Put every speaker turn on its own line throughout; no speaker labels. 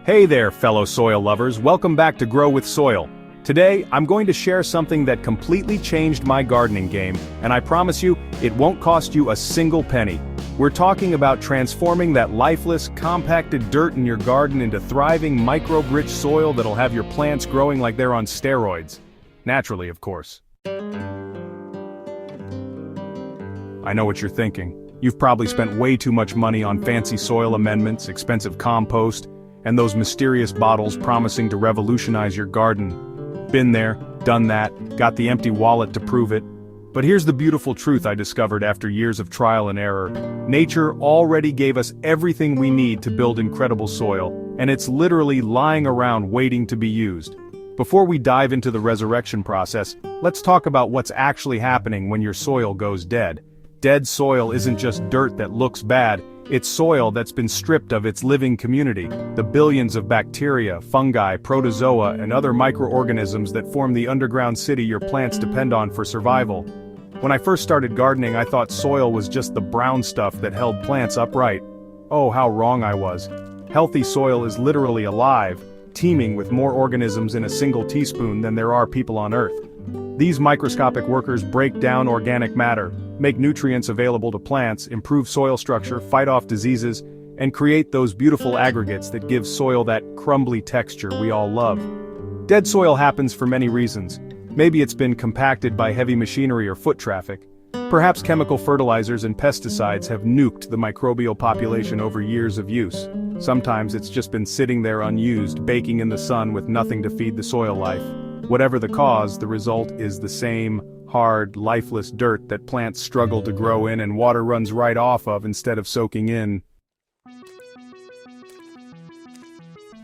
Hey there, fellow soil lovers, welcome back to Grow with Soil. Today, I'm going to share something that completely changed my gardening game, and I promise you, it won't cost you a single penny. We're talking about transforming that lifeless, compacted dirt in your garden into thriving, microbe-rich soil that'll have your plants growing like they're on steroids. Naturally, of course. I know what you're thinking. You've probably spent way too much money on fancy soil amendments, expensive compost, and those mysterious bottles promising to revolutionize your garden. Been there, done that, got the empty wallet to prove it. But here's the beautiful truth I discovered after years of trial and error. Nature already gave us everything we need to build incredible soil, and it's literally lying around waiting to be used. Before we dive into the resurrection process, let's talk about what's actually happening when your soil goes dead. Dead soil isn't just dirt that looks bad, it's soil that's been stripped of its living community, the billions of bacteria, fungi, protozoa, and other microorganisms that form the underground city your plants depend on for survival. When I first started gardening, I thought soil was just the brown stuff that held plants upright. Oh, how wrong I was. Healthy soil is literally alive, teeming with more organisms in a single teaspoon than there are people on Earth. These microscopic workers break down organic matter, make nutrients available to plants, improve soil structure, fight off diseases, and create those beautiful aggregates that give soil that crumbly texture we all love. Dead soil happens for many reasons. Maybe it's been compacted by heavy machinery or foot traffic. Perhaps chemical fertilizers and pesticides have nuked the microbial population over years of use. Sometimes it's just been sitting there unused, baking in the sun with nothing to feed the soil life. Whatever the cause, the result is the same hard, lifeless dirt that plants struggle to grow in and water runs right off of instead of soaking in.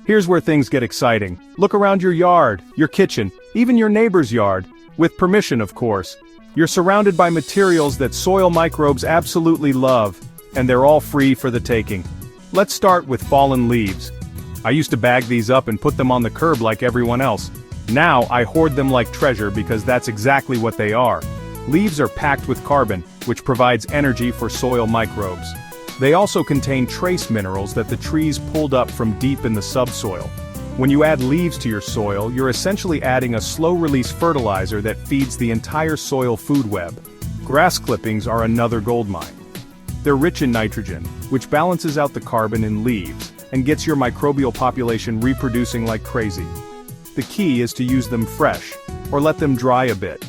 Here's where things get exciting. Look around your yard, your kitchen, even your neighbor's yard. With permission, of course. You're surrounded by materials that soil microbes absolutely love, and they're all free for the taking. Let's start with fallen leaves. I used to bag these up and put them on the curb like everyone else. Now I hoard them like treasure because that's exactly what they are. Leaves are packed with carbon, which provides energy for soil microbes. They also contain trace minerals that the trees pulled up from deep in the subsoil. When you add leaves to your soil, you're essentially adding a slow-release fertilizer that feeds the entire soil food web. Grass clippings are another goldmine. They're rich in nitrogen, which balances out the carbon in leaves and gets your microbial population reproducing like crazy. The key is to use them fresh, or let them dry a bit.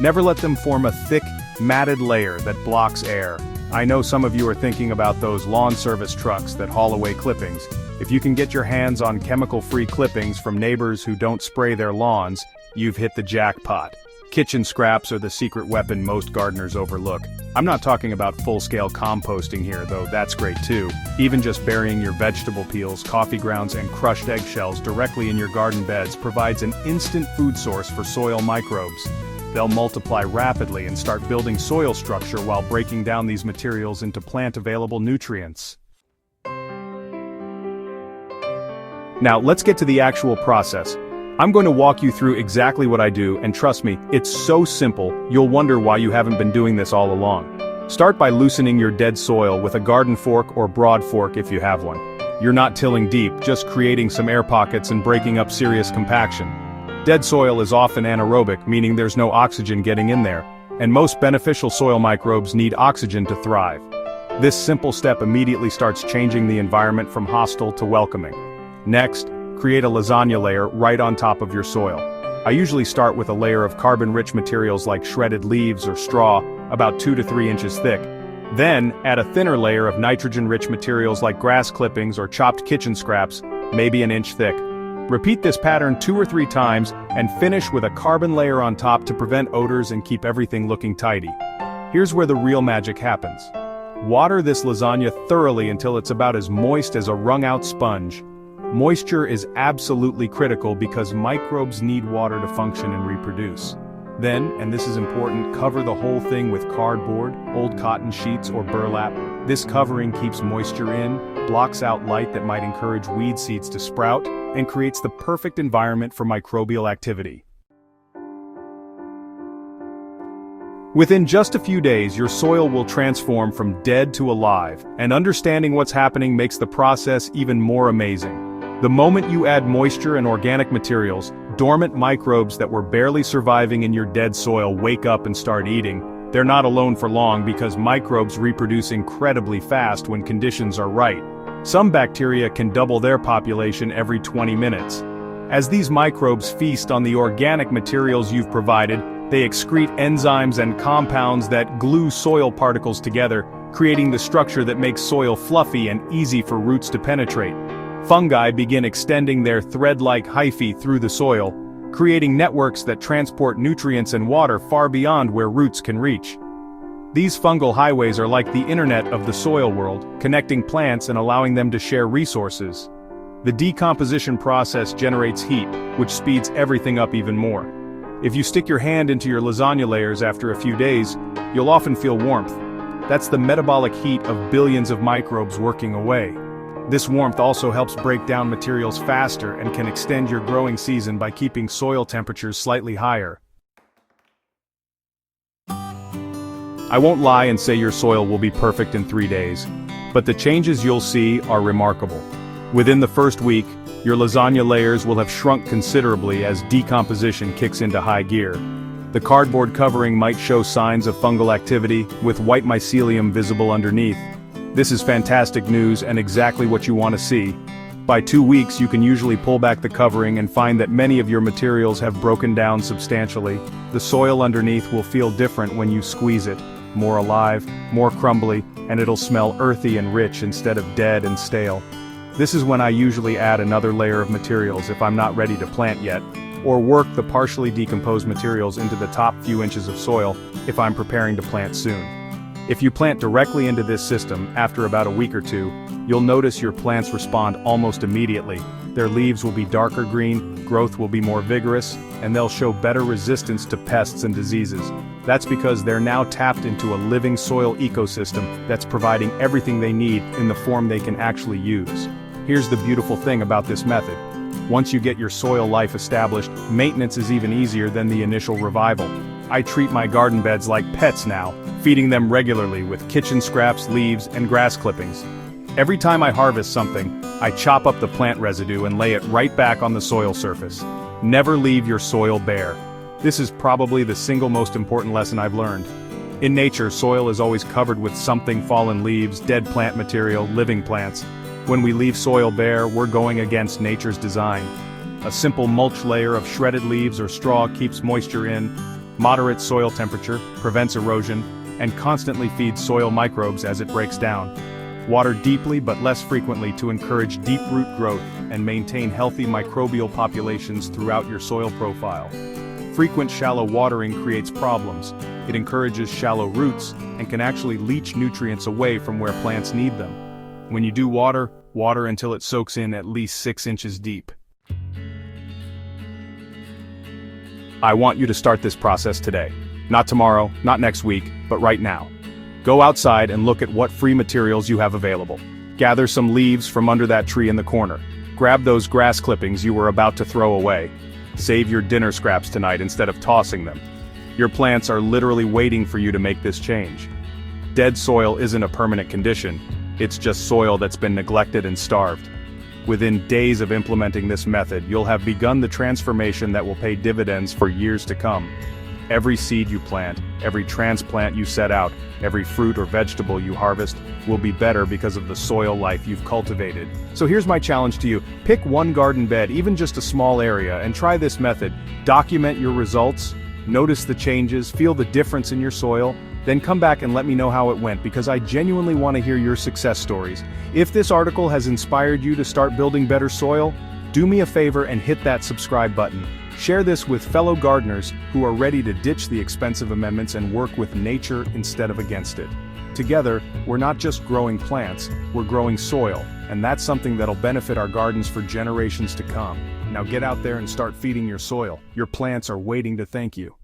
Never let them form a thick, matted layer that blocks air. I know some of you are thinking about those lawn service trucks that haul away clippings. If you can get your hands on chemical-free clippings from neighbors who don't spray their lawns, you've hit the jackpot. Kitchen scraps are the secret weapon most gardeners overlook. I'm not talking about full-scale composting here, though that's great too. Even just burying your vegetable peels, coffee grounds, and crushed eggshells directly in your garden beds provides an instant food source for soil microbes. They'll multiply rapidly and start building soil structure while breaking down these materials into plant-available nutrients. Now, let's get to the actual process. I'm going to walk you through exactly what I do, and trust me, it's so simple, you'll wonder why you haven't been doing this all along. Start by loosening your dead soil with a garden fork or broad fork if you have one. You're not tilling deep, just creating some air pockets and breaking up serious compaction. Dead soil is often anaerobic, meaning there's no oxygen getting in there, and most beneficial soil microbes need oxygen to thrive. This simple step immediately starts changing the environment from hostile to welcoming. Next, create a lasagna layer right on top of your soil. I usually start with a layer of carbon-rich materials like shredded leaves or straw, about 2 to 3 inches thick. Then, add a thinner layer of nitrogen-rich materials like grass clippings or chopped kitchen scraps, maybe an inch thick. Repeat this pattern 2 or 3 times, and finish with a carbon layer on top to prevent odors and keep everything looking tidy. Here's where the real magic happens. Water this lasagna thoroughly until it's about as moist as a wrung-out sponge. Moisture is absolutely critical because microbes need water to function and reproduce. Then, and this is important, cover the whole thing with cardboard, old cotton sheets, or burlap. This covering keeps moisture in, blocks out light that might encourage weed seeds to sprout, and creates the perfect environment for microbial activity. Within just a few days, your soil will transform from dead to alive, and understanding what's happening makes the process even more amazing. The moment you add moisture and organic materials, dormant microbes that were barely surviving in your dead soil wake up and start eating. They're not alone for long because microbes reproduce incredibly fast when conditions are right. Some bacteria can double their population every 20 minutes. As these microbes feast on the organic materials you've provided, they excrete enzymes and compounds that glue soil particles together, creating the structure that makes soil fluffy and easy for roots to penetrate. Fungi begin extending their thread-like hyphae through the soil, creating networks that transport nutrients and water far beyond where roots can reach. These fungal highways are like the internet of the soil world, connecting plants and allowing them to share resources. The decomposition process generates heat, which speeds everything up even more. If you stick your hand into your lasagna layers after a few days, you'll often feel warmth. That's the metabolic heat of billions of microbes working away. This warmth also helps break down materials faster and can extend your growing season by keeping soil temperatures slightly higher. I won't lie and say your soil will be perfect in 3 days, but the changes you'll see are remarkable. Within the first week, your lasagna layers will have shrunk considerably as decomposition kicks into high gear. The cardboard covering might show signs of fungal activity, with white mycelium visible underneath. This is fantastic news and exactly what you want to see. By 2 weeks you can usually pull back the covering and find that many of your materials have broken down substantially. The soil underneath will feel different when you squeeze it, more alive, more crumbly, and it'll smell earthy and rich instead of dead and stale. This is when I usually add another layer of materials if I'm not ready to plant yet, or work the partially decomposed materials into the top few inches of soil if I'm preparing to plant soon. If you plant directly into this system, after about a week or two, you'll notice your plants respond almost immediately. Their leaves will be darker green, growth will be more vigorous, and they'll show better resistance to pests and diseases. That's because they're now tapped into a living soil ecosystem that's providing everything they need in the form they can actually use. Here's the beautiful thing about this method. Once you get your soil life established, maintenance is even easier than the initial revival. I treat my garden beds like pets now, feeding them regularly with kitchen scraps, leaves, and grass clippings. Every time I harvest something, I chop up the plant residue and lay it right back on the soil surface. Never leave your soil bare. This is probably the single most important lesson I've learned. In nature, soil is always covered with something: fallen leaves, dead plant material, living plants. When we leave soil bare, we're going against nature's design. A simple mulch layer of shredded leaves or straw keeps moisture in, moderate soil temperature, prevents erosion, and constantly feeds soil microbes as it breaks down. Water deeply but less frequently to encourage deep root growth and maintain healthy microbial populations throughout your soil profile. Frequent shallow watering creates problems. It encourages shallow roots and can actually leach nutrients away from where plants need them. When you do water, water until it soaks in at least 6 inches deep. I want you to start this process today. Not tomorrow, not next week, but right now. Go outside and look at what free materials you have available. Gather some leaves from under that tree in the corner. Grab those grass clippings you were about to throw away. Save your dinner scraps tonight instead of tossing them. Your plants are literally waiting for you to make this change. Dead soil isn't a permanent condition. It's just soil that's been neglected and starved. Within days of implementing this method, you'll have begun the transformation that will pay dividends for years to come. Every seed you plant, every transplant you set out, every fruit or vegetable you harvest will be better because of the soil life you've cultivated. So here's my challenge to you. Pick one garden bed, even just a small area, and try this method. Document your results, notice the changes, feel the difference in your soil, then come back and let me know how it went, because I genuinely want to hear your success stories. If this article has inspired you to start building better soil, do me a favor and hit that subscribe button. Share this with fellow gardeners who are ready to ditch the expensive amendments and work with nature instead of against it. Together, we're not just growing plants, we're growing soil, and that's something that'll benefit our gardens for generations to come. Now get out there and start feeding your soil. Your plants are waiting to thank you.